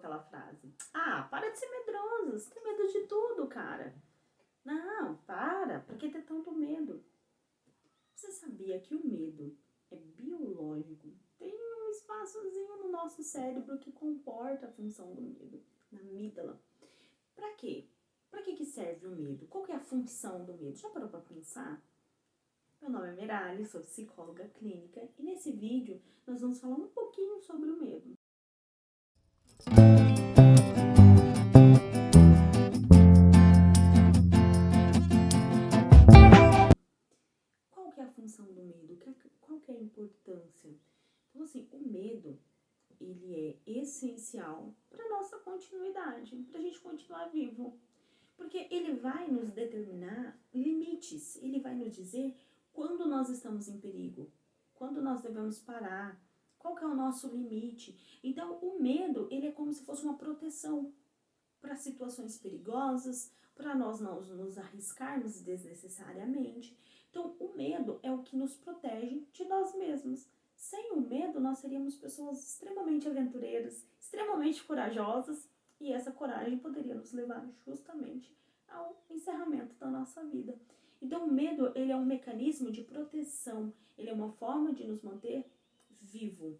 aquela frase. Ah, para de ser medroso, você tem medo de tudo, cara. Não, por que ter tanto medo? Você sabia que o medo é biológico? Tem um espaçozinho no nosso cérebro que comporta a função do medo, na amígdala. Pra quê? Pra que serve o medo? Qual que é a função do medo? Já parou pra pensar? Meu nome é Mirali, sou psicóloga clínica e nesse vídeo nós vamos falar um pouquinho sobre o medo. Qual que é a função do medo? Qual que é a importância? Então, assim, o medo, ele é essencial para nossa continuidade, para a gente continuar vivo. Porque ele vai nos determinar limites, ele vai nos dizer quando nós estamos em perigo, quando nós devemos parar, qual que é o nosso limite. Então, o medo, ele é como se fosse uma proteção para situações perigosas, para nós não nos arriscarmos desnecessariamente. Então, o medo é o que nos protege de nós mesmos. Sem o medo, nós seríamos pessoas extremamente aventureiras, extremamente corajosas, e essa coragem poderia nos levar justamente ao encerramento da nossa vida. Então, o medo, ele é um mecanismo de proteção, ele é uma forma de nos manter vivo.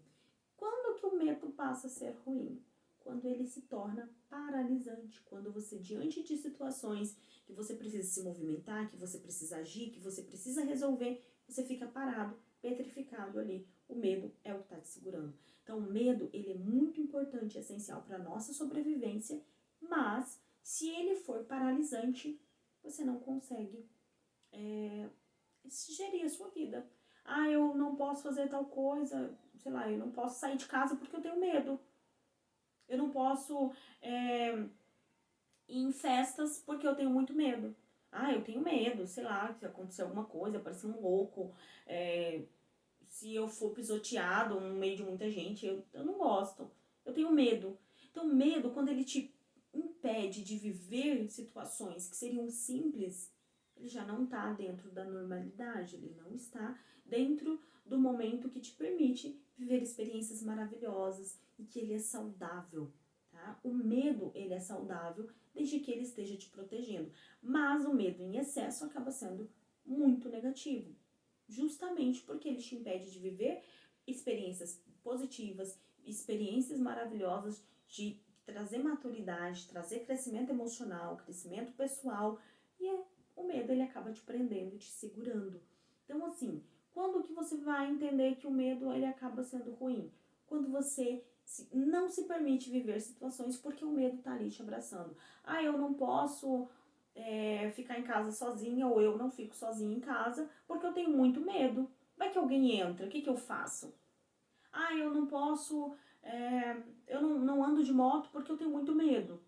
Quando que o medo passa a ser ruim? Quando ele se torna paralisante, quando você, diante de situações que você precisa se movimentar, que você precisa agir, que você precisa resolver, você fica parado, petrificado ali. O medo é o que está te segurando. Então, o medo, ele é muito importante e essencial para a nossa sobrevivência, mas se ele for paralisante, você não consegue gerir a sua vida. Ah, eu não posso fazer tal coisa, sei lá, eu não posso sair de casa porque eu tenho medo. Eu não posso ir em festas porque eu tenho muito medo. Ah, eu tenho medo, sei lá, se acontecer alguma coisa, aparecer um louco, se eu for pisoteado no meio de muita gente, eu não gosto. Eu tenho medo. Então, medo, quando ele te impede de viver situações que seriam simples, ele já não está dentro da normalidade, ele não está dentro do momento que te permite viver experiências maravilhosas e que ele é saudável, tá? O medo, ele é saudável desde que ele esteja te protegendo, mas o medo em excesso acaba sendo muito negativo, justamente porque ele te impede de viver experiências positivas, experiências maravilhosas, de trazer maturidade, trazer crescimento emocional, crescimento pessoal, e o medo, ele acaba te prendendo, te segurando. Então, assim, quando que você vai entender que o medo, ele acaba sendo ruim? Quando você não se permite viver situações porque o medo tá ali te abraçando. Ah, eu não posso ficar em casa sozinha, ou eu não fico sozinha em casa porque eu tenho muito medo. Vai que alguém entra, o que eu faço? Ah, eu não posso, eu não ando de moto porque eu tenho muito medo.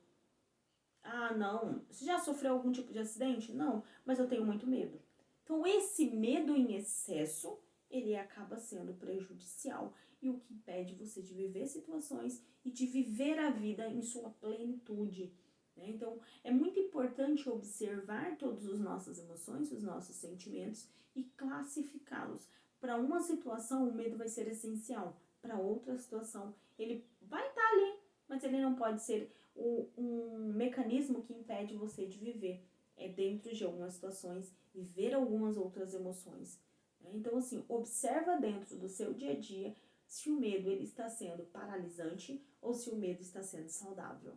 Ah, não. Você já sofreu algum tipo de acidente? Não, mas eu tenho muito medo. Então, esse medo em excesso, ele acaba sendo prejudicial e o que impede você de viver situações e de viver a vida em sua plenitude. Né? Então, é muito importante observar todas as nossas emoções, os nossos sentimentos e classificá-los. Para uma situação, o medo vai ser essencial. Para outra situação, ele vai estar ali, mas ele não pode ser um mecanismo que impede você de viver dentro de algumas situações, viver algumas outras emoções. Né? Então, assim, observa dentro do seu dia a dia se o medo ele está sendo paralisante ou se o medo está sendo saudável.